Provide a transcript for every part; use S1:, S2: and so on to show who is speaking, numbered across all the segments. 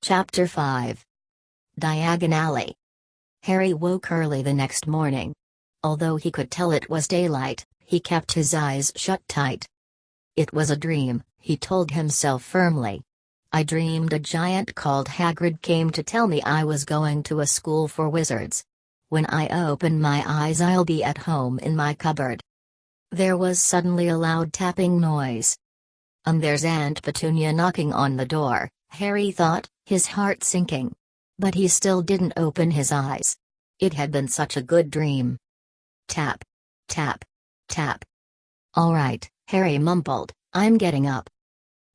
S1: Chapter 5. Diagonally. Harry woke early the next morning. Although he could tell it was daylight, he kept his eyes shut tight. It was a dream, he told himself firmly. I dreamed a giant called Hagrid came to tell me I was going to a school for wizards. When I open my eyes I'll be at home in my cupboard. There was suddenly a loud tapping noise. There's Aunt Petunia knocking on the door, Harry thought, his heart sinking. But he still didn't open his eyes. It had been such a good dream. Tap. Tap. Tap. All right, Harry mumbled, I'm getting up.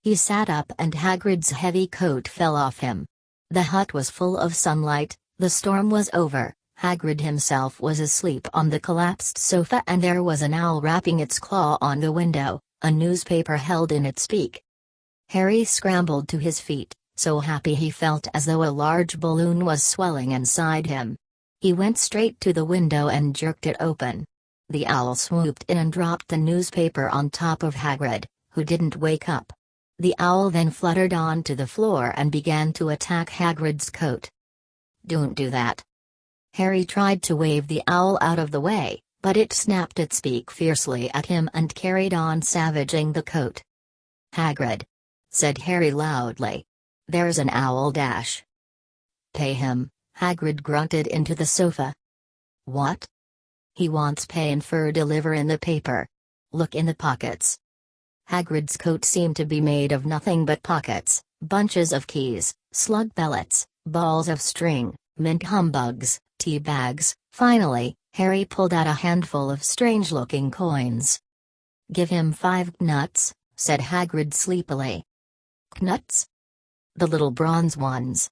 S1: He sat up and Hagrid's heavy coat fell off him. The hut was full of sunlight, the storm was over, Hagrid himself was asleep on the collapsed sofa and there was an owl rapping its claw on the window, a newspaper held in its beak. Harry scrambled to his feet, so happy he felt as though a large balloon was swelling inside him. He went straight to the window and jerked it open. The owl swooped in and dropped the newspaper on top of Hagrid, who didn't wake up. The owl then fluttered onto the floor and began to attack Hagrid's coat. Don't do that. Harry tried to wave the owl out of the way, but it snapped its beak fiercely at him and carried on savaging the coat. Hagrid, said Harry loudly. There's an owl dash. Pay him, Hagrid grunted into the sofa. What? He wants pay and for delivering the paper. Look in the pockets. Hagrid's coat seemed to be made of nothing but pockets, bunches of keys, slug pellets, balls of string, mint humbugs, tea bags. Finally, Harry pulled out a handful of strange-looking coins. Give him 5 knuts, said Hagrid sleepily. Knuts? The little bronze ones.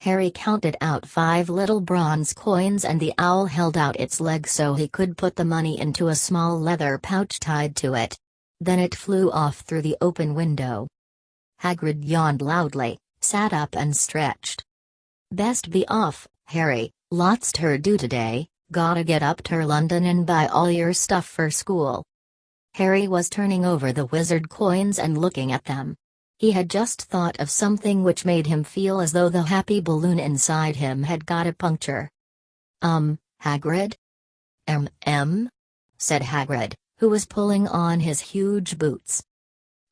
S1: Harry counted out 5 little bronze coins and the owl held out its leg so he could put the money into a small leather pouch tied to it. Then it flew off through the open window. Hagrid yawned loudly, sat up and stretched. Best be off, Harry, lots to do today, gotta get up to London and buy all your stuff for school. Harry was turning over the wizard coins and looking at them. He had just thought of something which made him feel as though the happy balloon inside him had got a puncture. Hagrid? Said Hagrid, who was pulling on his huge boots.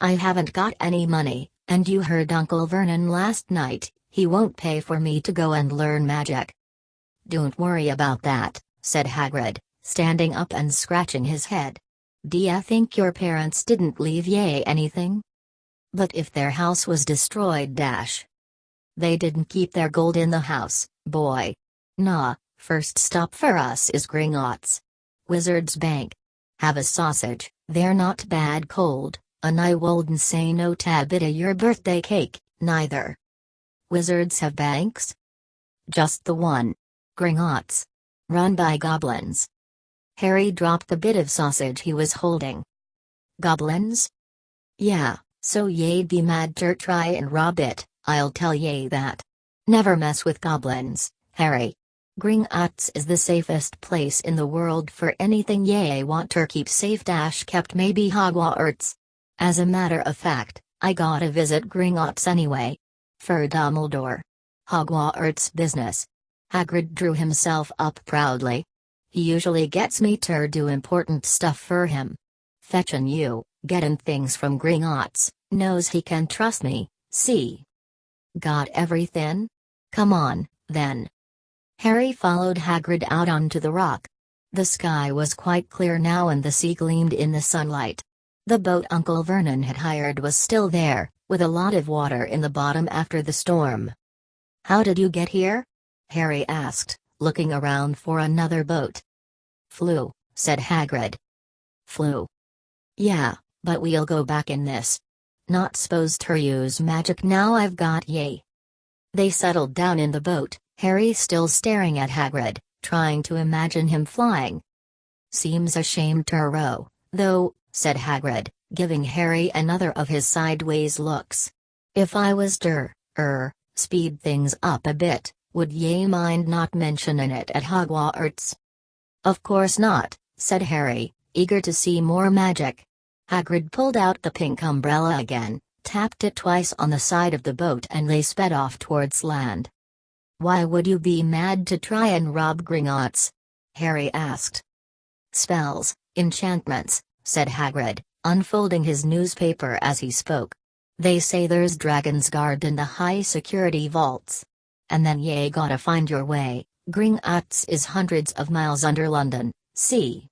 S1: I haven't got any money, and you heard Uncle Vernon last night, he won't pay for me to go and learn magic. Don't worry about that, said Hagrid, standing up and scratching his head. D'ya think your parents didn't leave ye anything? But if their house was destroyed They didn't keep their gold in the house, boy. Nah, first stop for us is Gringotts. Wizard's Bank. Have a sausage, they're not bad cold, and I wouldn't say no ta bit of your birthday cake, neither. Wizards have banks? Just the one. Gringotts. Run by goblins. Harry dropped the bit of sausage he was holding. Goblins? Yeah. So ye'd be mad to try and rob it, I'll tell ye that. Never mess with goblins, Harry. Gringotts is the safest place in the world for anything ye want to keep safe kept maybe Hogwarts. As a matter of fact, I gotta visit Gringotts anyway. For Dumbledore. Hogwarts business. Hagrid drew himself up proudly. He usually gets me to do important stuff for him. Fetchin' you, gettin' things from Gringotts, knows he can trust me, see? Got everything? Come on, then. Harry followed Hagrid out onto the rock. The sky was quite clear now and the sea gleamed in the sunlight. The boat Uncle Vernon had hired was still there, with a lot of water in the bottom after the storm. How did you get here? Harry asked, looking around for another boat. Flew, said Hagrid. Flew. Yeah, but we'll go back in this. Not supposed to use magic now I've got ye. They settled down in the boat, Harry still staring at Hagrid, trying to imagine him flying. Seems a shame to row, though, said Hagrid, giving Harry another of his sideways looks. If I was to, speed things up a bit, would ye mind not mentioning it at Hogwarts? Of course not, said Harry, eager to see more magic. Hagrid pulled out the pink umbrella again, tapped it twice on the side of the boat and they sped off towards land. "Why would you be mad to try and rob Gringotts?" Harry asked. "Spells, enchantments," said Hagrid, unfolding his newspaper as he spoke. "They say there's dragons guard in the high-security vaults. And then ye gotta find your way. Gringotts is hundreds of miles under London, see?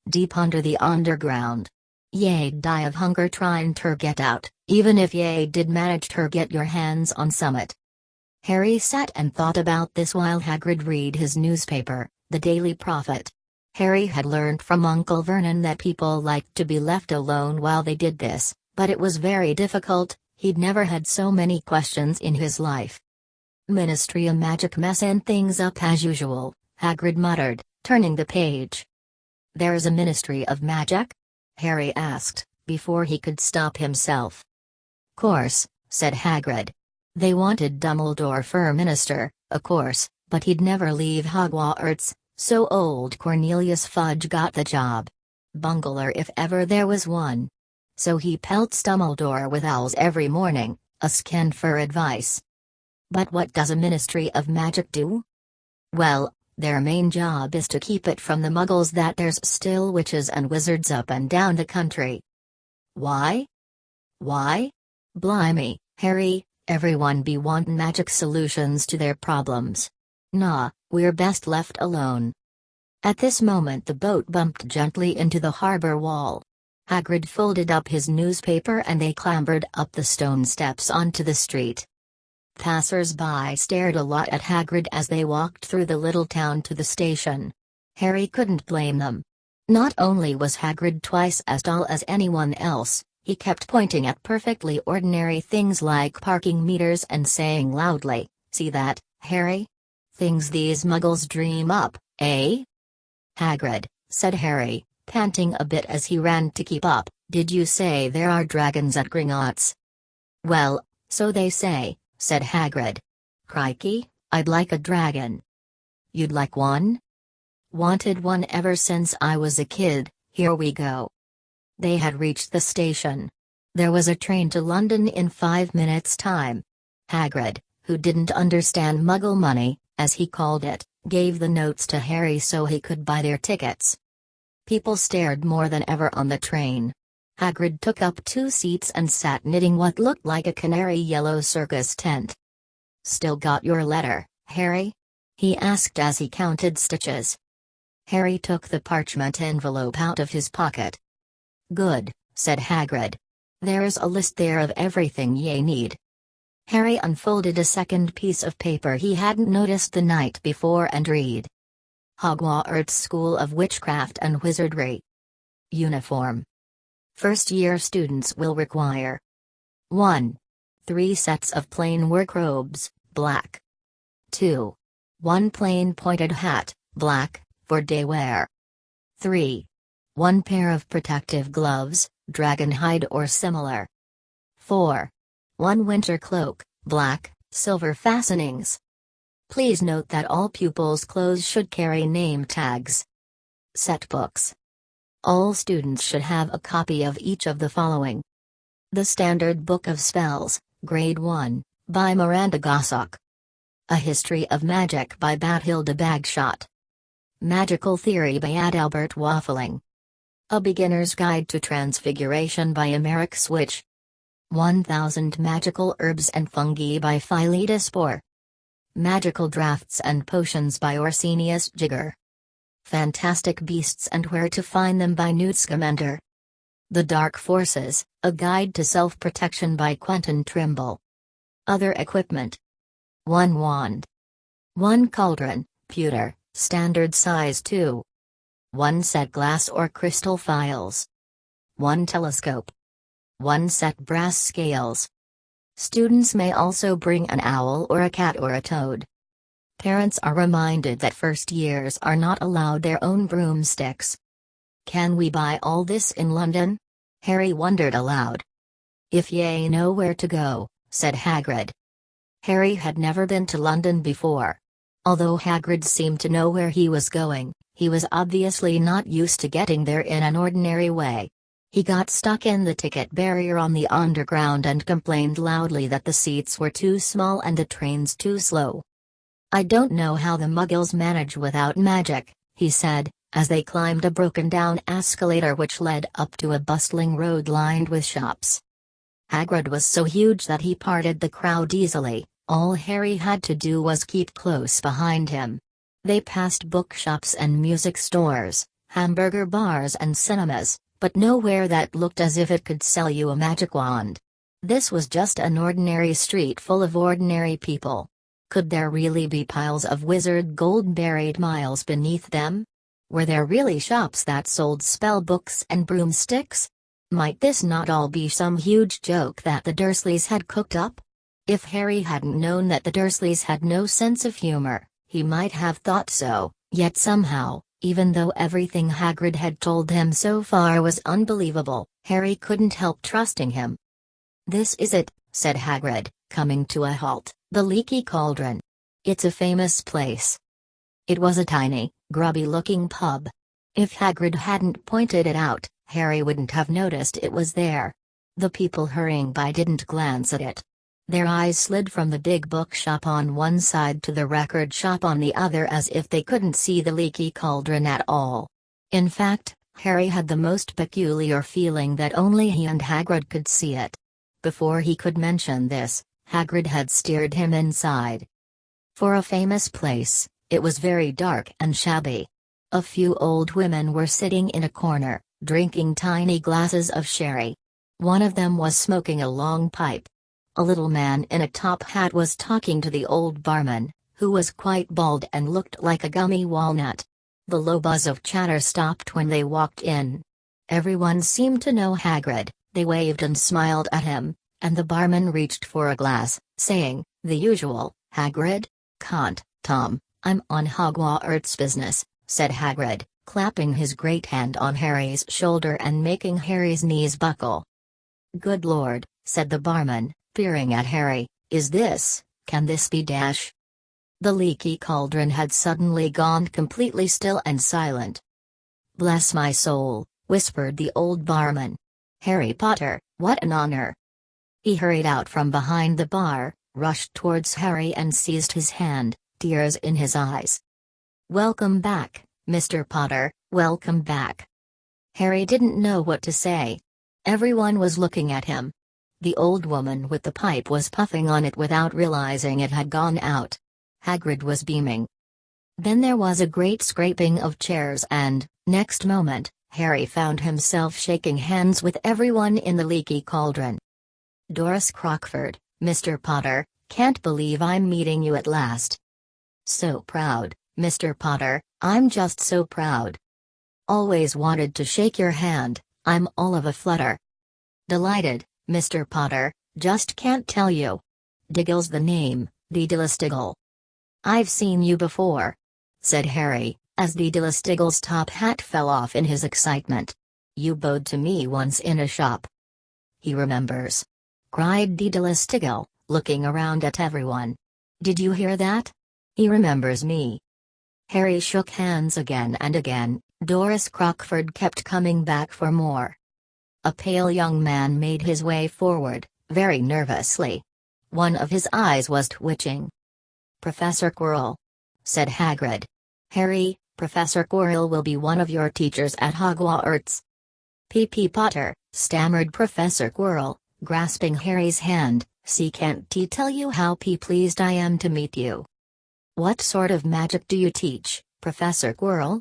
S1: Deep under the underground. Ye'd die of hunger trying ter get out, even if ye did manage ter get your hands on summit." Harry sat and thought about this while Hagrid read his newspaper, The Daily Prophet. Harry had learned from Uncle Vernon that people liked to be left alone while they did this, but it was very difficult. He'd never had so many questions in his life. "Ministry of Magic messing things up as usual," Hagrid muttered, turning the page. "There's a Ministry of Magic?" Harry asked, before he could stop himself. "Course," said Hagrid. "They wanted Dumbledore for minister, o' course, but he'd never leave Hogwarts, so old Cornelius Fudge got the job. Bungler if ever there was one. So he pelts Dumbledore with owls every morning, asking for advice." "But what does a Ministry of Magic do?" "Well, their main job is to keep it from the muggles that there's still witches and wizards up and down the country." "Why? Why? Blimey, Harry, everyone be wantin' magic solutions to their problems. Nah, we're best left alone." At this moment the boat bumped gently into the harbor wall. Hagrid folded up his newspaper and they clambered up the stone steps onto the street. Passers-by stared a lot at Hagrid as they walked through the little town to the station. Harry couldn't blame them. Not only was Hagrid twice as tall as anyone else, he kept pointing at perfectly ordinary things like parking meters and saying loudly, "See that, Harry? Things these muggles dream up, eh?" "Hagrid," said Harry, panting a bit as he ran to keep up, "did you say there are dragons at Gringotts?" "Well, so they say," said Hagrid. "Crikey, I'd like a dragon." "You'd like one?" "Wanted one ever since I was a kid, here we go." They had reached the station. There was a train to London in 5 minutes' time. Hagrid, who didn't understand Muggle money, as he called it, gave the notes to Harry so he could buy their tickets. People stared more than ever on the train. Hagrid took up 2 seats and sat knitting what looked like a canary yellow circus tent. "Still got your letter, Harry?" he asked as he counted stitches. Harry took the parchment envelope out of his pocket. "Good," said Hagrid. "There's a list there of everything ye need." Harry unfolded a second piece of paper he hadn't noticed the night before and read. Hogwarts School of Witchcraft and Wizardry. Uniform. First-year students will require 1. 3 sets of plain work robes, black. 2. 1 plain pointed hat, black, for day wear. 3. 1 pair of protective gloves, dragon hide or similar. 4. 1 winter cloak, black, silver fastenings. Please note that all pupils' clothes should carry name tags. Set books. All students should have a copy of each of the following. The Standard Book of Spells, Grade 1, by Miranda Gossock. A History of Magic by Bathilda Bagshot. Magical Theory by Adalbert Waffling. A Beginner's Guide to Transfiguration by Emeric Switch. 1000 Magical Herbs and Fungi by Philida Spore. Magical Drafts and Potions by Orsinius Jigger. Fantastic Beasts and Where to Find Them by Newt Scamander. The Dark Forces, A Guide to Self-Protection by Quentin Trimble. Other equipment. 1 wand. 1 cauldron, pewter, standard size 2. 1 set glass or crystal phials. 1 telescope. 1 set brass scales. Students may also bring an owl or a cat or a toad. Parents are reminded that first years are not allowed their own broomsticks. Can we buy all this in London? Harry wondered aloud. If ye know where to go, said Hagrid. Harry had never been to London before. Although Hagrid seemed to know where he was going, he was obviously not used to getting there in an ordinary way. He got stuck in the ticket barrier on the underground and complained loudly that the seats were too small and the trains too slow. "I don't know how the Muggles manage without magic," he said, as they climbed a broken-down escalator which led up to a bustling road lined with shops. Hagrid was so huge that he parted the crowd easily. All Harry had to do was keep close behind him. They passed bookshops and music stores, hamburger bars and cinemas, but nowhere that looked as if it could sell you a magic wand. This was just an ordinary street full of ordinary people. Could there really be piles of wizard gold buried miles beneath them? Were there really shops that sold spell books and broomsticks? Might this not all be some huge joke that the Dursleys had cooked up? If Harry hadn't known that the Dursleys had no sense of humor, he might have thought so, yet somehow, even though everything Hagrid had told him so far was unbelievable, Harry couldn't help trusting him. "This is it," said Hagrid, coming to a halt, "the Leaky Cauldron. It's a famous place." It was a tiny, grubby-looking pub. If Hagrid hadn't pointed it out, Harry wouldn't have noticed it was there. The people hurrying by didn't glance at it. Their eyes slid from the big bookshop on one side to the record shop on the other as if they couldn't see the Leaky Cauldron at all. In fact, Harry had the most peculiar feeling that only he and Hagrid could see it. Before he could mention this, Hagrid had steered him inside. For a famous place, it was very dark and shabby. A few old women were sitting in a corner, drinking tiny glasses of sherry. One of them was smoking a long pipe. A little man in a top hat was talking to the old barman, who was quite bald and looked like a gummy walnut. The low buzz of chatter stopped when they walked in. Everyone seemed to know Hagrid, they waved and smiled at him, and the barman reached for a glass, saying, "The usual, Hagrid?" "Can't, Tom, I'm on Hogwarts business," said Hagrid, clapping his great hand on Harry's shoulder and making Harry's knees buckle. "Good Lord," said the barman, peering at Harry, can this be Dash?" The Leaky Cauldron had suddenly gone completely still and silent. "Bless my soul," whispered the old barman. "Harry Potter, what an honor!" He hurried out from behind the bar, rushed towards Harry and seized his hand, tears in his eyes. "Welcome back, Mr. Potter, welcome back." Harry didn't know what to say. Everyone was looking at him. The old woman with the pipe was puffing on it without realizing it had gone out. Hagrid was beaming. Then there was a great scraping of chairs and, next moment, Harry found himself shaking hands with everyone in the Leaky Cauldron. "Doris Crockford, Mr. Potter, can't believe I'm meeting you at last." "So proud, Mr. Potter, I'm just so proud." "Always wanted to shake your hand, I'm all of a flutter." "Delighted, Mr. Potter, just can't tell you." "Diggle's the name, Diddlestiggle." "I've seen you before," said Harry, as Diddlestiggle's top hat fell off in his excitement. "You bowed to me once in a shop." "He remembers," cried Diddlestiggle, looking around at everyone. "Did you hear that? He remembers me." Harry shook hands again and again. Doris Crockford kept coming back for more. A pale young man made his way forward, very nervously. One of his eyes was twitching. "Professor Quirrell," said Hagrid. "Harry, Professor Quirrell will be one of your teachers at Hogwarts." "P.P. Potter," stammered Professor Quirrell, grasping Harry's hand, "can't he tell you how pleased I am to meet you?" "What sort of magic do you teach, Professor Quirrell?"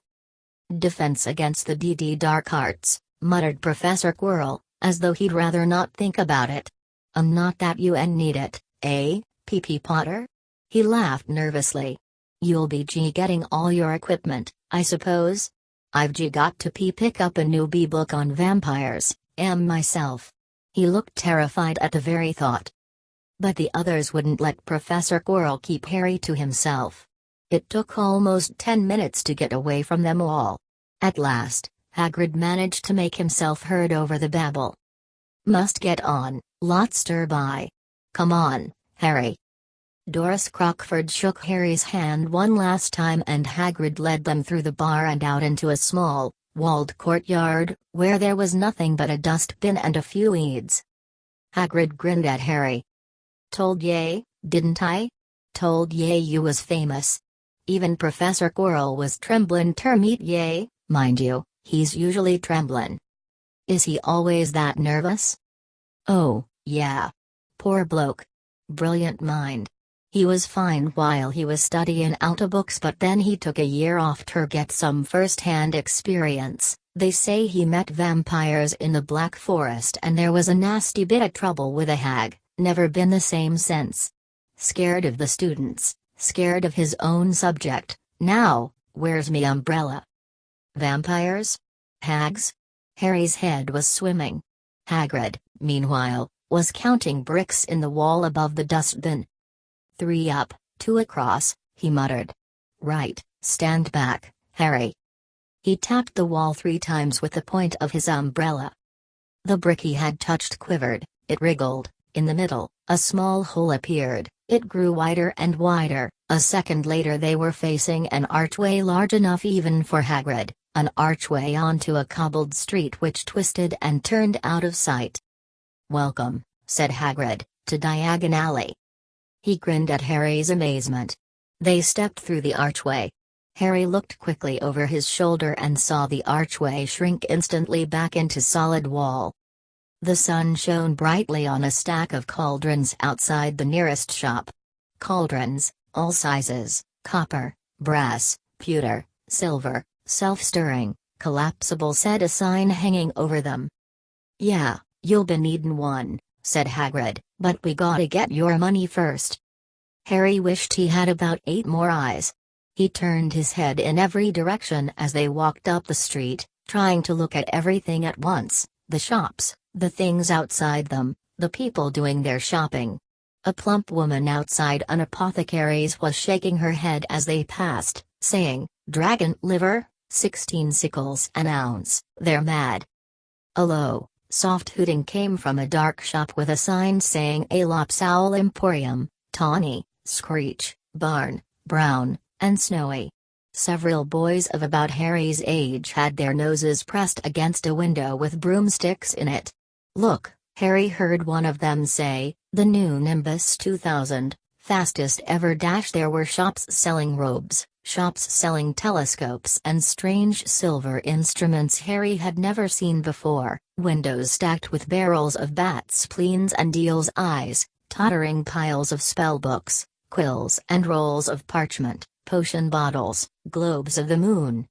S1: "Defense against the dark arts," muttered Professor Quirrell, as though he'd rather not think about it. Not that you need it, eh, P.P. Potter?" He laughed nervously. "You'll be getting all your equipment, I suppose? I've got to pick up a new book on vampires, myself." He looked terrified at the very thought. But the others wouldn't let Professor Quirrell keep Harry to himself. It took almost 10 minutes to get away from them all. At last, Hagrid managed to make himself heard over the babble. "Must get on, lots by. Come on, Harry." Doris Crockford shook Harry's hand one last time and Hagrid led them through the bar and out into a small, walled courtyard, where there was nothing but a dustbin and a few weeds. Hagrid grinned at Harry. "Told ye, didn't I? Told ye you was famous." Even Professor Quirrell was tremblin' ter meet ye, mind you, he's usually tremblin'. "Is he always that nervous?" "Oh, yeah. Poor bloke. Brilliant mind. He was fine while he was studyin' outta books, but then he took a year off ter get some first-hand experience. They say he met vampires in the Black Forest and there was a nasty bit of trouble with a hag, never been the same since. Scared of the students, scared of his own subject. Now, where's me umbrella?" "Vampires? Hags?" Harry's head was swimming. Hagrid, meanwhile, was counting bricks in the wall above the dustbin. "3 up, 2 across," he muttered. "Right, stand back, Harry." He tapped the wall 3 times with the point of his umbrella. The brick he had touched quivered, it wriggled. In the middle, a small hole appeared. It grew wider and wider. A second later they were facing an archway large enough even for Hagrid, an archway onto a cobbled street which twisted and turned out of sight. "Welcome," said Hagrid, to Diagon Alley. He grinned at Harry's amazement. They stepped through the archway. Harry looked quickly over his shoulder and saw the archway shrink instantly back into solid wall. The sun shone brightly on a stack of cauldrons outside the nearest shop. Cauldrons, all sizes, copper, brass, pewter, silver, self-stirring, collapsible, said a sign hanging over them. "Yeah, you'll be needin' one," said Hagrid, "but we gotta get your money first." Harry wished he had about 8 more eyes. He turned his head in every direction as they walked up the street, trying to look at everything at once, the shops, the things outside them, the people doing their shopping. A plump woman outside an apothecary's was shaking her head as they passed, saying, "Dragon liver, 16 sickles an ounce, they're mad." A low, soft hooting came from a dark shop with a sign saying Aelop's Owl Emporium, tawny, screech, barn, brown, and snowy. Several boys of about Harry's age had their noses pressed against a window with broomsticks in it. "Look," Harry heard one of them say, "the new Nimbus 2000, fastest ever." There were shops selling robes, shops selling telescopes and strange silver instruments Harry had never seen before, windows stacked with barrels of bat spleens and eel's eyes, tottering piles of spellbooks, quills and rolls of parchment, potion bottles, globes of the moon.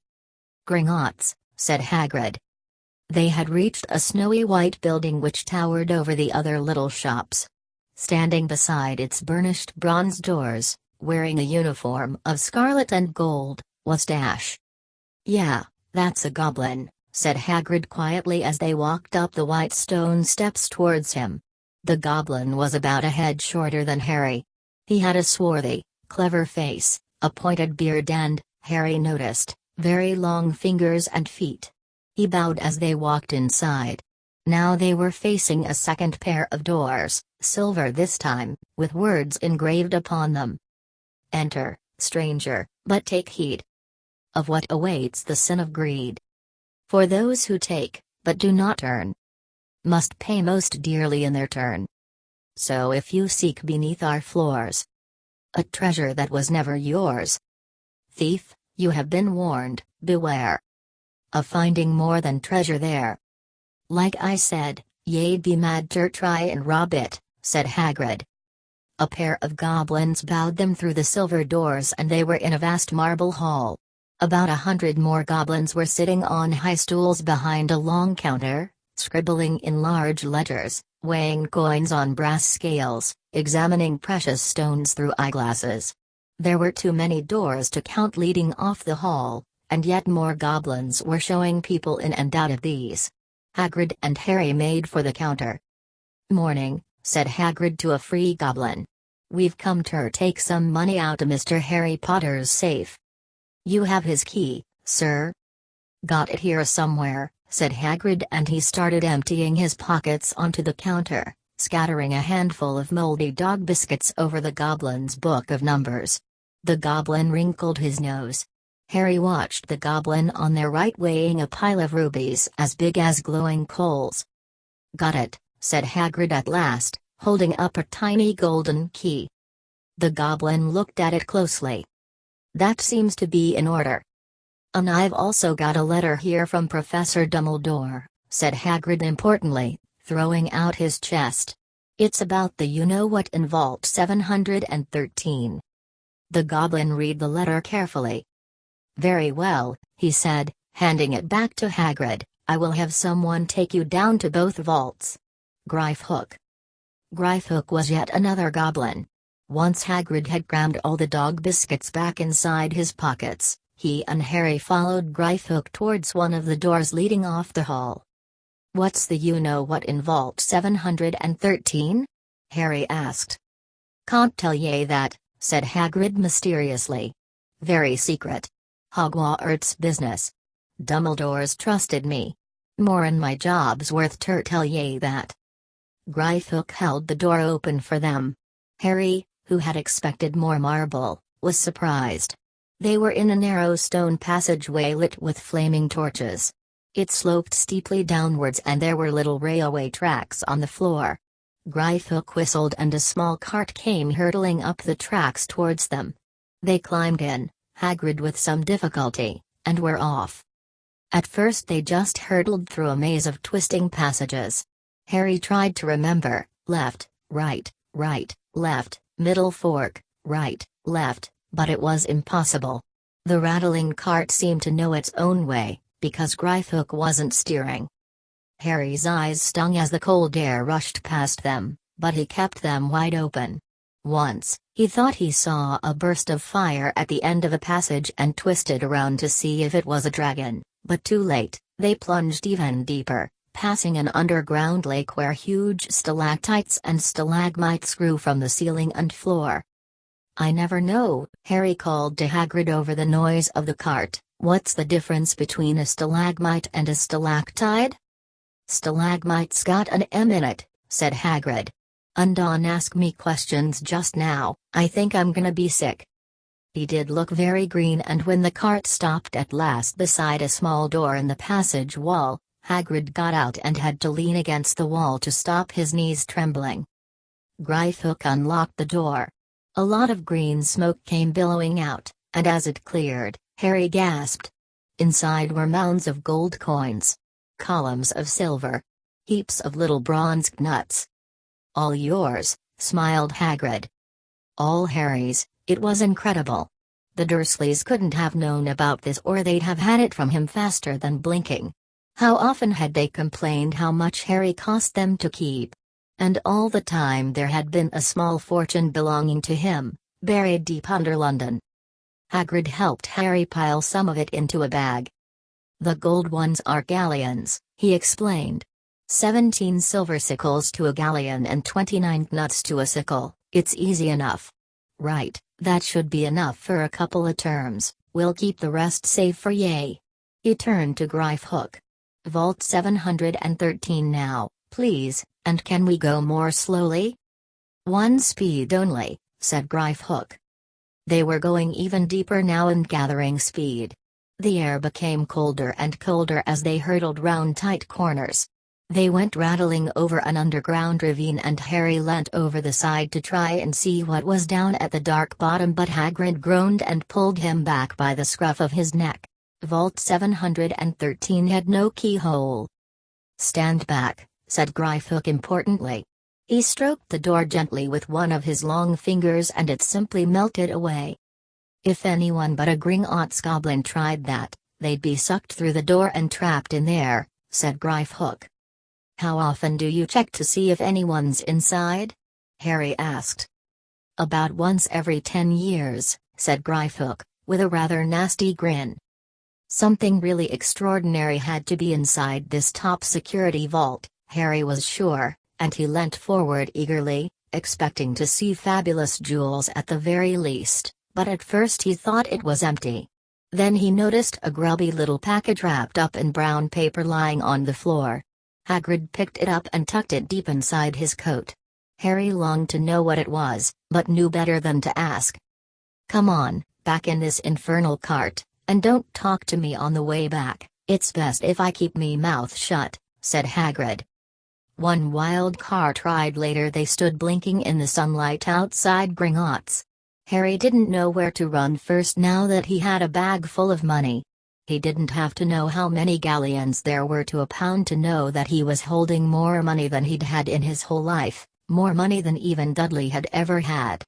S1: "Gringotts," said Hagrid. They had reached a snowy white building which towered over the other little shops. Standing beside its burnished bronze doors, wearing a uniform of scarlet and gold, was Dash. "Yeah, that's a goblin," said Hagrid quietly as they walked up the white stone steps towards him. The goblin was about a head shorter than Harry. He had a swarthy, clever face, a pointed beard and, Harry noticed, very long fingers and feet. He bowed as they walked inside. Now they were facing a second pair of doors, silver this time, with words engraved upon them. "Enter, stranger, but take heed of what awaits the sin of greed. For those who take, but do not earn, must pay most dearly in their turn. So if you seek beneath our floors a treasure that was never yours, thief, you have been warned, beware of finding more than treasure there. Like I said, ye'd be mad to try and rob it," said Hagrid. A pair of goblins bowed them through the silver doors and they were in a vast marble hall. About 100 more goblins were sitting on high stools behind a long counter, scribbling in large letters, weighing coins on brass scales, examining precious stones through eyeglasses. There were too many doors to count leading off the hall, and yet more goblins were showing people in and out of these. Hagrid and Harry made for the counter. "Morning," said Hagrid to a free goblin. "We've come to take some money out of Mr. Harry Potter's safe." "You have his key, sir?" "Got it here somewhere," said Hagrid, and he started emptying his pockets onto the counter, scattering a handful of moldy dog biscuits over the goblin's book of numbers. The goblin wrinkled his nose. Harry watched the goblin on their right weighing a pile of rubies as big as glowing coals. "Got it," said Hagrid at last, holding up a tiny golden key. The goblin looked at it closely. "That seems to be in order." "And I've also got a letter here from Professor Dumbledore," said Hagrid importantly, throwing out his chest. "It's about the you-know-what in Vault 713. The goblin read the letter carefully. "Very well," he said, handing it back to Hagrid. "I will have someone take you down to both vaults." Gryffhook. Gryffhook was yet another goblin. Once Hagrid had crammed all the dog biscuits back inside his pockets, he and Harry followed Gryffhook towards one of the doors leading off the hall. "What's the you-know-what in Vault 713? Harry asked. "Can't tell ye that," said Hagrid mysteriously. "Very secret. Hogwarts business. Dumbledore's trusted me. More'n my job's worth ter tell ye that." Gryffhook held the door open for them. Harry, who had expected more marble, was surprised. They were in a narrow stone passageway lit with flaming torches. It sloped steeply downwards and there were little railway tracks on the floor. Gryffhook whistled and a small cart came hurtling up the tracks towards them. They climbed in, Hagrid with some difficulty, and were off. At first they just hurtled through a maze of twisting passages. Harry tried to remember, left, right, left, middle fork, right, left, but it was impossible. The rattling cart seemed to know its own way, because Gryffhook wasn't steering. Harry's eyes stung as the cold air rushed past them, but he kept them wide open. Once, he thought he saw a burst of fire at the end of a passage and twisted around to see if it was a dragon, but too late, they plunged even deeper, passing an underground lake where huge stalactites and stalagmites grew from the ceiling and floor. "I never know," Harry called to Hagrid over the noise of the cart, "what's the difference between a stalagmite and a stalactite?" "Stalagmite's got an M in it," said Hagrid. "And don't ask me questions just now, I think I'm gonna be sick." He did look very green, and when the cart stopped at last beside a small door in the passage wall, Hagrid got out and had to lean against the wall to stop his knees trembling. Gryffhook unlocked the door. A lot of green smoke came billowing out, and as it cleared, Harry gasped. Inside were mounds of gold coins. Columns of silver. Heaps of little bronze nuts. "All yours," smiled Hagrid. All Harry's. It was incredible. The Dursleys couldn't have known about this or they'd have had it from him faster than blinking. How often had they complained how much Harry cost them to keep? And all the time there had been a small fortune belonging to him, buried deep under London. Hagrid helped Harry pile some of it into a bag. "The gold ones are galleons," he explained. 17 silver sickles to a galleon and 29 nuts to a sickle, it's easy enough. "Right, that should be enough for a couple of terms, we'll keep the rest safe for ye." He turned to Gryffhook. "Vault 713 now, please, and can we go more slowly?" "One speed only," said Gryffhook. They were going even deeper now and gathering speed. The air became colder and colder as they hurtled round tight corners. They went rattling over an underground ravine and Harry leant over the side to try and see what was down at the dark bottom, but Hagrid groaned and pulled him back by the scruff of his neck. Vault 713 had no keyhole. "Stand back," said Gryffhook importantly. He stroked the door gently with one of his long fingers and it simply melted away. If anyone but a Gringotts goblin tried that, they'd be sucked through the door and trapped in there, said Gryffhook. "How often do you check to see if anyone's inside?" Harry asked. "About once every 10 years, said Gryffhook, with a rather nasty grin. Something really extraordinary had to be inside this top security vault, Harry was sure, and he leant forward eagerly, expecting to see fabulous jewels at the very least, but at first he thought it was empty. Then he noticed a grubby little package wrapped up in brown paper lying on the floor. Hagrid picked it up and tucked it deep inside his coat. Harry longed to know what it was, but knew better than to ask. "Come on, back in this infernal cart," And don't talk to me on the way back, it's best if I keep me mouth shut, said Hagrid. One wild cart ride later they stood blinking in the sunlight outside Gringotts. Harry didn't know where to run first now that he had a bag full of money. He didn't have to know how many galleons there were to a pound to know that he was holding more money than he'd had in his whole life, more money than even Dudley had ever had.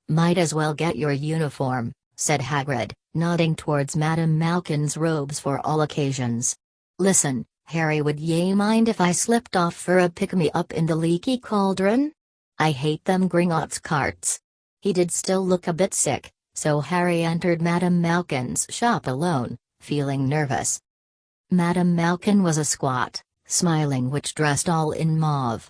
S1: Might as well get your uniform, said Hagrid, nodding towards Madame Malkin's robes for all occasions. Listen, Harry, would ye mind if I slipped off for a pick-me-up in the leaky cauldron? I hate them Gringotts carts. He did still look a bit sick, so Harry entered Madame Malkin's shop alone, feeling nervous. Madame Malkin was a squat, smiling witch dressed all in mauve.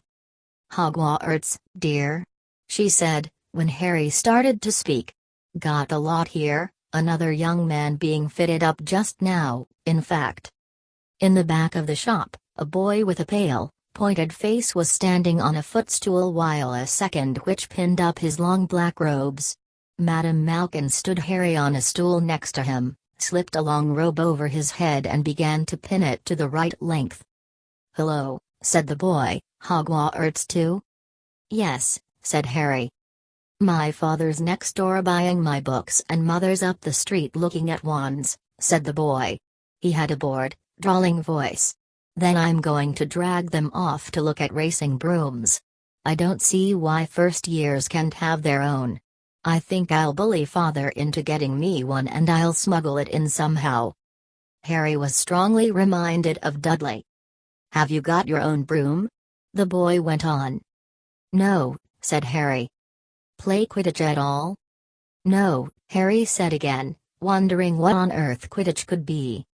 S1: "Hogwarts, dear?" she said, when Harry started to speak. "Got a lot here, another young man being fitted up just now, in fact." In the back of the shop, a boy with a pale, pointed face was standing on a footstool while a second witch pinned up his long black robes. Madame Malkin stood Harry on a stool next to him, slipped a long robe over his head and began to pin it to the right length. "Hello," said the boy, "Hogwarts too?" "Yes," said Harry. "My father's next door buying my books and mother's up the street looking at wands," said the boy. He had a bored, drawling voice. "Then I'm going to drag them off to look at racing brooms. I don't see why first years can't have their own. I think I'll bully father into getting me one and I'll smuggle it in somehow." Harry was strongly reminded of Dudley. "Have you got your own broom?" the boy went on. "No," said Harry. "Play Quidditch at all?" "No," Harry said again, wondering what on earth Quidditch could be.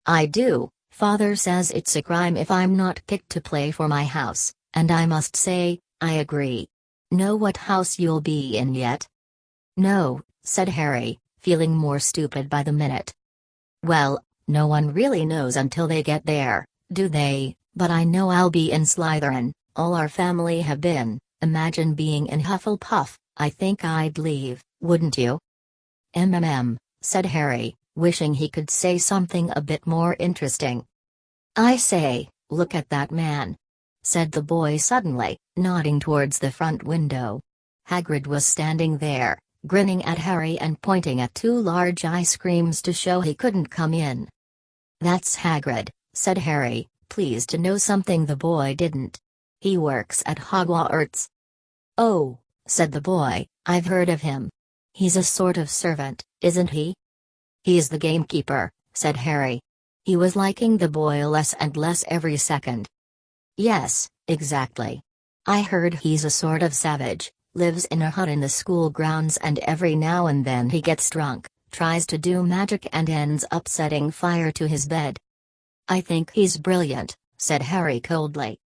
S1: "I do. Father says it's a crime if I'm not picked to play for my house, and I must say, I agree. Know what house you'll be in yet?" "No," said Harry, feeling more stupid by the minute. "Well, no one really knows until they get there, do they? But I know I'll be in Slytherin, all our family have been. Imagine being in Hufflepuff, I think I'd leave, wouldn't you?" Said Harry, wishing he could say something a bit more interesting. "I say, look at that man," said the boy suddenly, nodding towards the front window. Hagrid was standing there, grinning at Harry and pointing at two large ice creams to show he couldn't come in. "That's Hagrid," said Harry, pleased to know something the boy didn't. "He works at Hogwarts." "Oh," said the boy, "I've heard of him. He's a sort of servant, isn't he?" "He's the gamekeeper," said Harry. He was liking the boy less and less every second. "Yes, exactly. I heard he's a sort of savage, lives in a hut in the school grounds and every now and then he gets drunk, tries to do magic and ends up setting fire to his bed." "I think he's brilliant," said Harry coldly.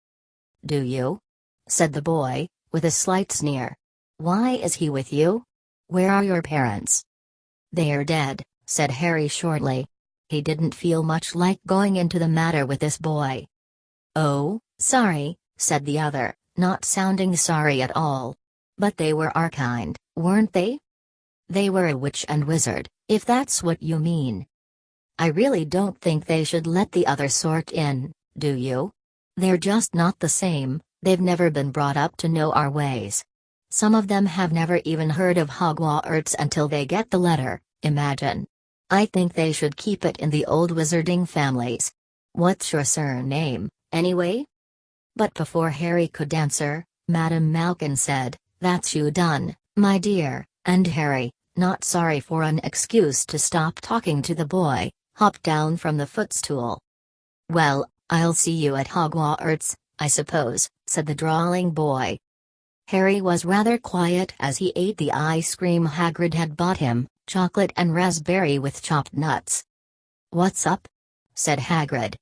S1: "Do you?" said the boy, with a slight sneer. "Why is he with you? Where are your parents?" "They're dead," said Harry shortly. He didn't feel much like going into the matter with this boy. "Oh, sorry," said the other, not sounding sorry at all. "But they were our kind, weren't they?" "They were a witch and wizard, if that's what you mean." "I really don't think they should let the other sort in, do you? They're just not the same, they've never been brought up to know our ways. Some of them have never even heard of Hogwarts until they get the letter, imagine. I think they should keep it in the old wizarding families. What's your surname, anyway?" But before Harry could answer, Madame Malkin said, "That's you done, my dear," and Harry, not sorry for an excuse to stop talking to the boy, hopped down from the footstool. "Well, I'll see you at Hogwarts, I suppose," said the drawling boy. Harry was rather quiet as he ate the ice cream Hagrid had bought him, chocolate and raspberry with chopped nuts. "What's up?" said Hagrid.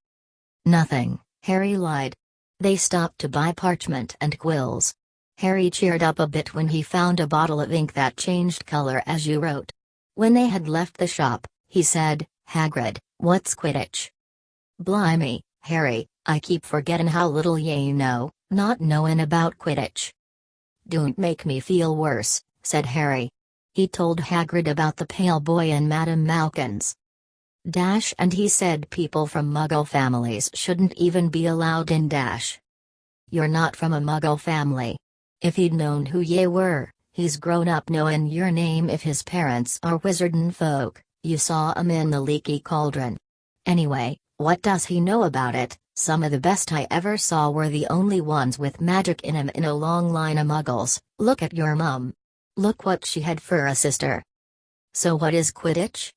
S1: "Nothing," Harry lied. "They stopped to buy parchment and quills." Harry cheered up a bit when he found a bottle of ink that changed color as you wrote. When they had left the shop, he said, "Hagrid, what's Quidditch?" "Blimey, Harry, I keep forgetting how little ye know, not knowin' about Quidditch." "Don't make me feel worse," said Harry. He told Hagrid about the pale boy in Madame Malkin's. And he said people from Muggle families shouldn't even be allowed in You're not from a Muggle family. If he'd known who ye were, he's grown up knowing your name. If his parents are wizardin folk, you saw 'em in the leaky cauldron. Anyway, what does he know about it? Some of the best I ever saw were the only ones with magic in 'em in a long line of Muggles. Look at your mum. Look what she had for a sister. So what is Quidditch?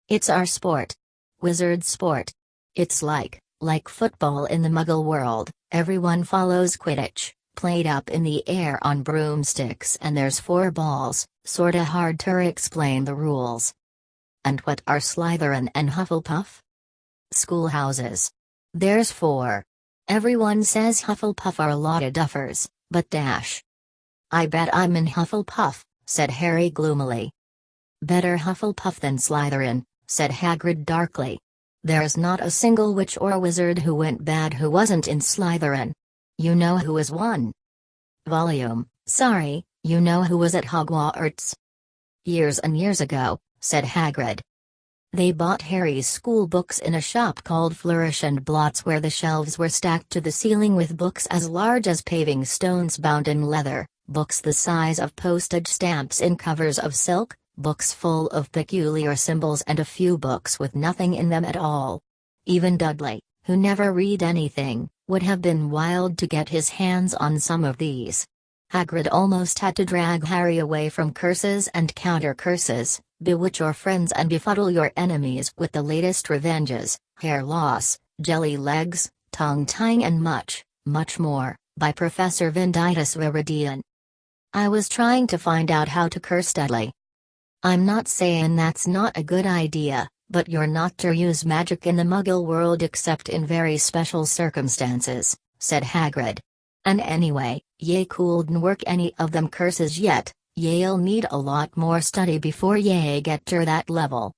S1: It's our sport. Wizard sport. It's like football in the Muggle world. Everyone follows Quidditch, played up in the air on broomsticks, and there's 4 balls, sorta hard to explain the rules. And what are Slytherin and Hufflepuff? Schoolhouses. There's 4. Everyone says Hufflepuff are a lot of duffers, but I bet I'm in Hufflepuff, said Harry gloomily. Better Hufflepuff than Slytherin, said Hagrid darkly. There's not a single witch or wizard who went bad who wasn't in Slytherin. You know who was one? Sorry, you know who was at Hogwarts? Years and years ago, said Hagrid. They bought Harry's school books in a shop called Flourish and Blots, where the shelves were stacked to the ceiling with books as large as paving stones bound in leather, books the size of postage stamps in covers of silk, books full of peculiar symbols, and a few books with nothing in them at all. Even Dudley, who never read anything, would have been wild to get his hands on some of these. Hagrid almost had to drag Harry away from curses and counter-curses, bewitch your friends and befuddle your enemies with the latest revenges, hair loss, jelly legs, tongue-tying, and much, much more, by Professor Vinditus Viridian. I was trying to find out how to curse Dudley. I'm not saying that's not a good idea, but you're not to use magic in the Muggle world except in very special circumstances, said Hagrid. And anyway, ye couldn't work any of them curses yet. Ye'll need a lot more study before ye get to that level.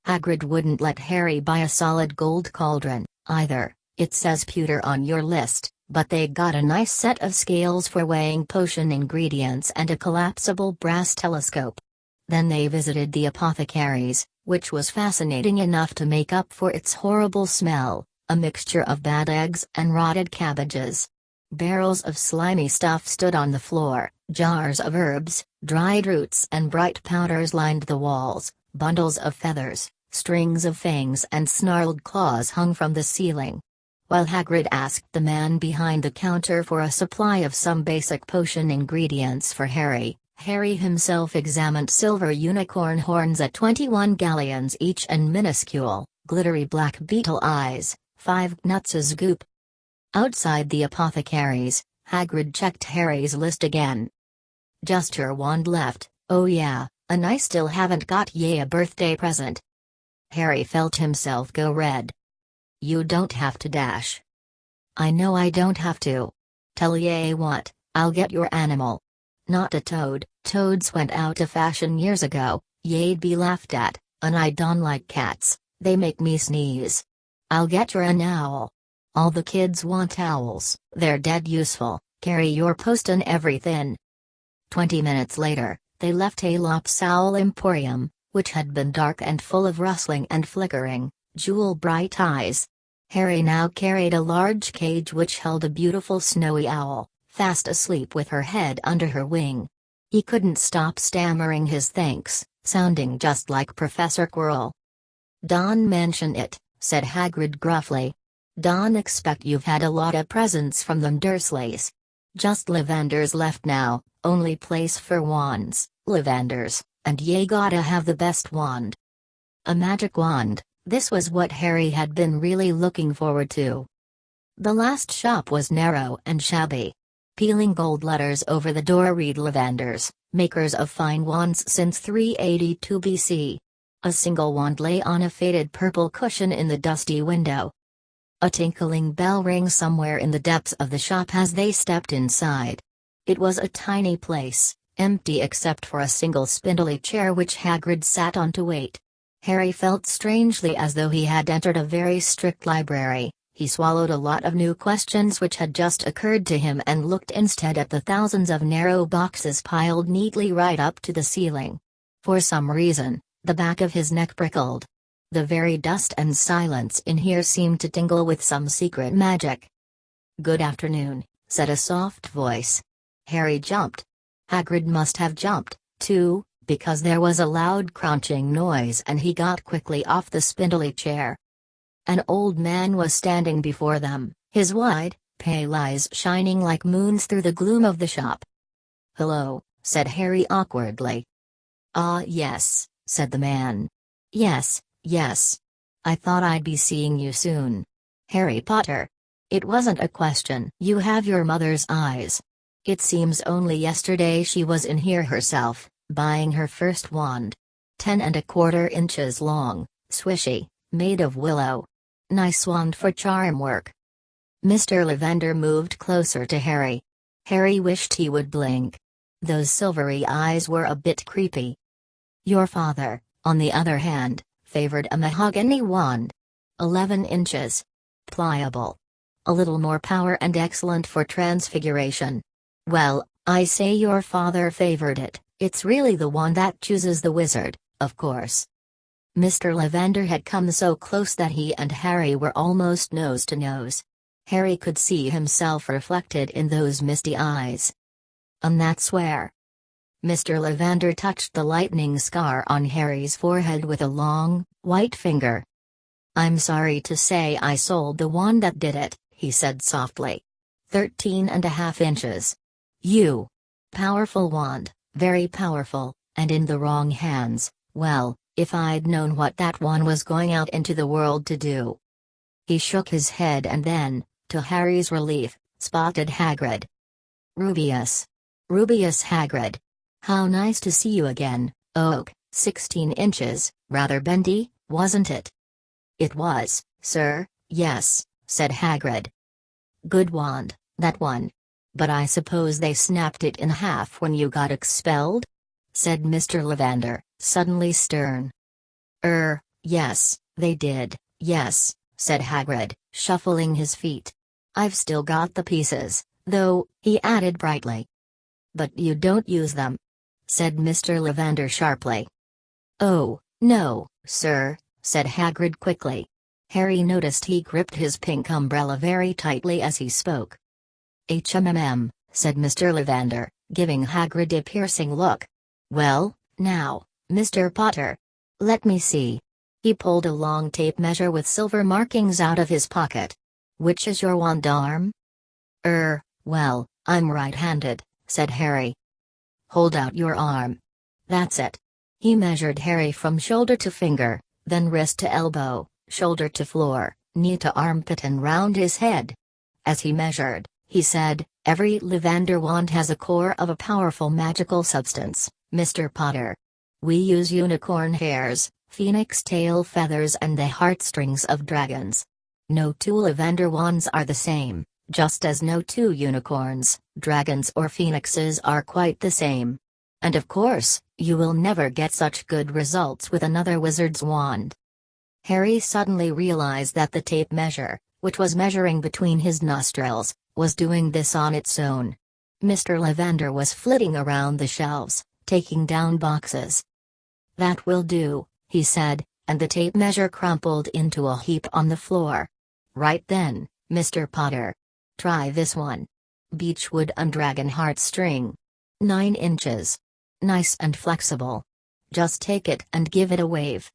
S1: Hagrid wouldn't let Harry buy a solid gold cauldron, either. It says pewter on your list, but they got a nice set of scales for weighing potion ingredients and a collapsible brass telescope. Then they visited the apothecary's, which was fascinating enough to make up for its horrible smell, a mixture of bad eggs and rotted cabbages. Barrels of slimy stuff stood on the floor, jars of herbs, dried roots and bright powders lined the walls, bundles of feathers, strings of fangs and snarled claws hung from the ceiling. While Hagrid asked the man behind the counter for a supply of some basic potion ingredients for Harry, Harry himself examined silver unicorn horns at 21 galleons each and minuscule, glittery black beetle eyes, 5 nuts a scoop. Outside the apothecary's, Hagrid checked Harry's list again. Just your wand left, oh yeah, and I still haven't got ye a birthday present. Harry felt himself go red. You don't have to I know I don't have to. Tell ye what, I'll get your animal. Not a toad, toads went out of fashion years ago, ye'd be laughed at, and I don't like cats, they make me sneeze. I'll get your an owl. All the kids want owls, they're dead useful, carry your post and everything. 20 minutes later, they left Alop's Owl Emporium, which had been dark and full of rustling and flickering, jewel-bright eyes. Harry now carried a large cage which held a beautiful snowy owl, fast asleep with her head under her wing. He couldn't stop stammering his thanks, sounding just like Professor Quirrell. "Don't mention it," said Hagrid gruffly. "Don't expect you've had a lot of presents from them Dursleys. Just Lavenders left now, only place for wands, Lavenders, and ye gotta have the best wand." A magic wand, this was what Harry had been really looking forward to. The last shop was narrow and shabby. Peeling gold letters over the door read Lavenders, makers of fine wands since 382 BC. A single wand lay on a faded purple cushion in the dusty window. A tinkling bell rang somewhere in the depths of the shop as they stepped inside. It was a tiny place, empty except for a single spindly chair which Hagrid sat on to wait. Harry felt strangely as though he had entered a very strict library. He swallowed a lot of new questions which had just occurred to him and looked instead at the thousands of narrow boxes piled neatly right up to the ceiling. For some reason, the back of his neck prickled. The very dust and silence in here seemed to tingle with some secret magic. "Good afternoon," said a soft voice. Harry jumped. Hagrid must have jumped, too, because there was a loud crunching noise and he got quickly off the spindly chair. An old man was standing before them, his wide, pale eyes shining like moons through the gloom of the shop. "Hello," said Harry awkwardly. "Ah yes," said the man. Yes. I thought I'd be seeing you soon. Harry Potter. It wasn't a question. You have your mother's eyes. It seems only yesterday she was in here herself, buying her first wand. 10¼ inches long, swishy, made of willow. Nice wand for charm work." Mr. Lavender moved closer to Harry. Harry wished he would blink. Those silvery eyes were a bit creepy. "Your father, on the other hand, favored a mahogany wand. 11 inches. Pliable. A little more power and excellent for transfiguration." "Well, I say your father favored it, it's really the wand that chooses the wizard, of course." Mr. Lavender had come so close that he and Harry were almost nose to nose. Harry could see himself reflected in those misty eyes. "And that's where." Mr. Lavender touched the lightning scar on Harry's forehead with a long, white finger. "I'm sorry to say I sold the wand that did it," he said softly. 13½ inches. You. Powerful wand, very powerful, and in the wrong hands. Well, if I'd known what that one was going out into the world to do." He shook his head and then, to Harry's relief, spotted Hagrid. "Rubius. Rubius Hagrid. How nice to see you again, Oak. 16 inches, rather bendy, wasn't it?" "It was, sir, yes," said Hagrid. "Good wand, that one. But I suppose they snapped it in half when you got expelled?" said Mr. Lavender, suddenly stern. Yes, they did, yes," said Hagrid, shuffling his feet. "I've still got the pieces, though," he added brightly. "But you don't use them," said Mr. Lavender sharply. "Oh, no, sir," said Hagrid quickly. Harry noticed he gripped his pink umbrella very tightly as he spoke. Said Mr. Lavender, giving Hagrid a piercing look. "Well, now, Mr. Potter. Let me see." He pulled a long tape measure with silver markings out of his pocket. "Which is your wand arm?" Well, I'm right-handed," said Harry. "Hold out your arm. That's it." He measured Harry from shoulder to finger, then wrist to elbow, shoulder to floor, knee to armpit and round his head. As he measured, he said, "Every lavender wand has a core of a powerful magical substance, Mr. Potter. We use unicorn hairs, phoenix tail feathers and the heartstrings of dragons. No two lavender wands are the same, just as no two unicorns, dragons or phoenixes are quite the same. And of course, you will never get such good results with another wizard's wand." Harry suddenly realized that the tape measure, which was measuring between his nostrils, was doing this on its own. Mr. Lavender was flitting around the shelves, taking down boxes. "That will do," he said, and the tape measure crumpled into a heap on the floor. "Right then, Mr. Potter. Try this one. Beechwood and dragon heartstring. 9 inches. Nice and flexible. Just take it and give it a wave."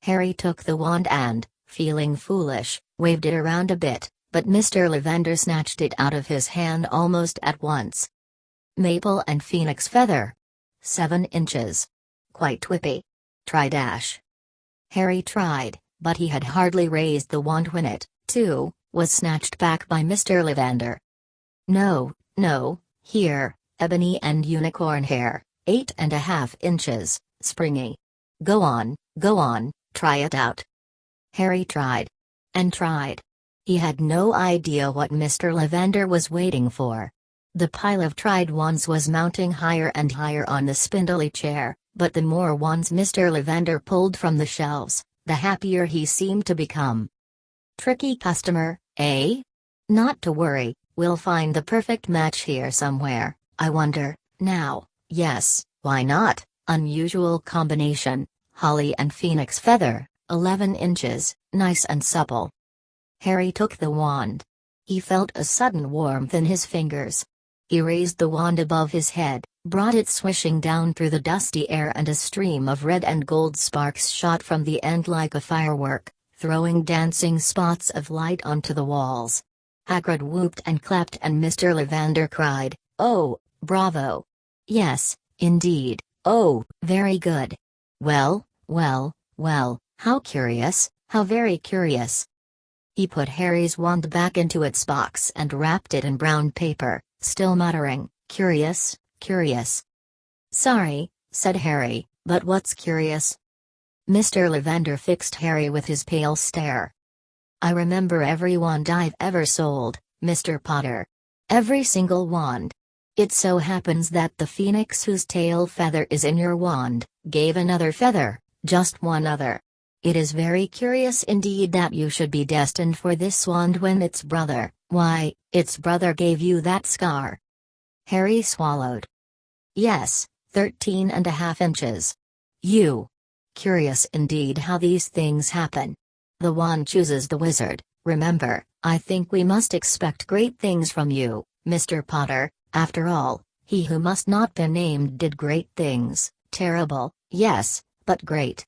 S1: Harry took the wand and, feeling foolish, waved it around a bit, but Mr. Lavender snatched it out of his hand almost at once. "Maple and phoenix feather. 7 inches. Quite whippy. Try dash." Harry tried, but he had hardly raised the wand when it, too, was snatched back by Mr. Lavender. No, here, ebony and unicorn hair, 8½ inches, springy. Go on, try it out." Harry tried. And tried. He had no idea what Mr. Lavender was waiting for. The pile of tried wands was mounting higher and higher on the spindly chair, but the more wands Mr. Lavender pulled from the shelves, the happier he seemed to become. "Tricky customer, eh? Not to worry, we'll find the perfect match here somewhere, I wonder, now. Yes, why not? Unusual combination, holly and phoenix feather, 11 inches, nice and supple. Harry took the wand. He felt a sudden warmth in his fingers. He raised the wand above his head, brought it swishing down through the dusty air, and a stream of red and gold sparks shot from the end like a firework, throwing dancing spots of light onto the walls. Hagrid whooped and clapped, and Mr. Lavender cried, "Oh, bravo! Yes, indeed, oh, very good. Well, well, well, how curious, how very curious." He put Harry's wand back into its box and wrapped it in brown paper, still muttering, "Curious, curious." "Sorry," said Harry, "but what's curious?" Mr. Lavender fixed Harry with his pale stare. "I remember every wand I've ever sold, Mr. Potter. Every single wand. It so happens that the phoenix whose tail feather is in your wand, gave another feather, just one other. It is very curious indeed that you should be destined for this wand when its brother, why, its brother gave you that scar." Harry swallowed. "Yes, 13.5 inches. You. Curious indeed how these things happen. The wand chooses the wizard, remember. I think we must expect great things from you, Mr. Potter. After all, he who must not be named did great things, terrible, yes, but great."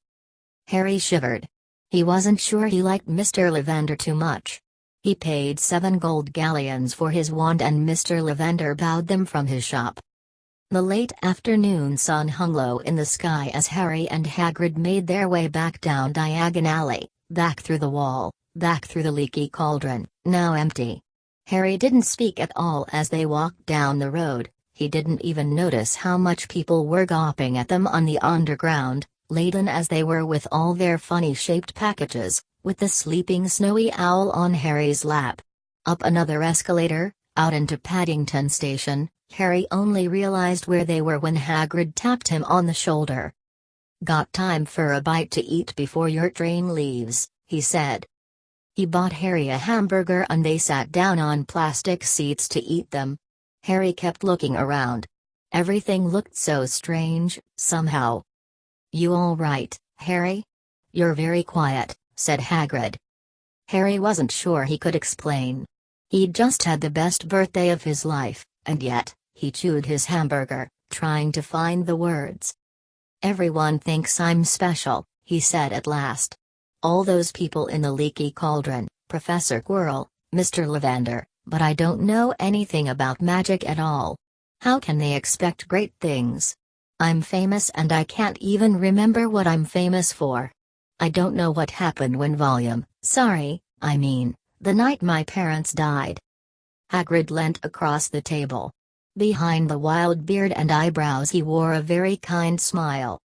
S1: Harry shivered. He wasn't sure he liked Mr. Lavender too much. He paid 7 gold galleons for his wand, and Mr. Lavender bowed them from his shop. The late afternoon sun hung low in the sky as Harry and Hagrid made their way back down Diagon Alley, back through the wall, back through the leaky cauldron, now empty. Harry didn't speak at all as they walked down the road. He didn't even notice how much people were gawping at them on the underground, laden as they were with all their funny-shaped packages, with the sleeping snowy owl on Harry's lap. Up another escalator, out into Paddington Station. Harry only realized where they were when Hagrid tapped him on the shoulder. "Got time for a bite to eat before your train leaves," he said. He bought Harry a hamburger and they sat down on plastic seats to eat them. Harry kept looking around. Everything looked so strange, somehow. "You all right, Harry? You're very quiet," said Hagrid. Harry wasn't sure he could explain. He'd just had the best birthday of his life, and yet, he chewed his hamburger, trying to find the words. "Everyone thinks I'm special," he said at last. "All those people in the leaky cauldron, Professor Quirrell, Mr. Lavender, but I don't know anything about magic at all. How can they expect great things? I'm famous and I can't even remember what I'm famous for. I don't know what happened when the night my parents died." Hagrid leant across the table. Behind the wild beard and eyebrows he wore a very kind smile.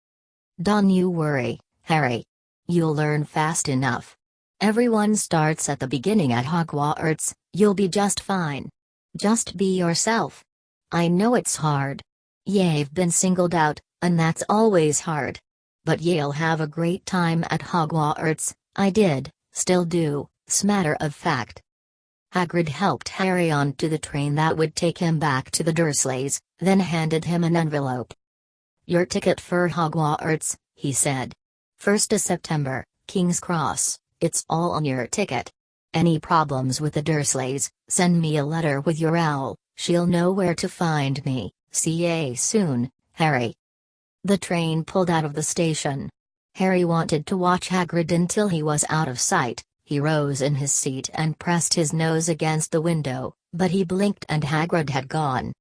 S1: "Don't you worry, Harry. You'll learn fast enough. Everyone starts at the beginning at Hogwarts. You'll be just fine. Just be yourself. I know it's hard. You've been singled out, and that's always hard. But you'll have a great time at Hogwarts. I did, still do, 's matter of fact." Hagrid helped Harry onto the train that would take him back to the Dursleys, then handed him an envelope. "Your ticket for Hogwarts," he said. "1st of September, King's Cross, it's all on your ticket. Any problems with the Dursleys, send me a letter with your owl, she'll know where to find me. See ya soon, Harry." The train pulled out of the station. Harry wanted to watch Hagrid until he was out of sight. He rose in his seat and pressed his nose against the window, but he blinked and Hagrid had gone.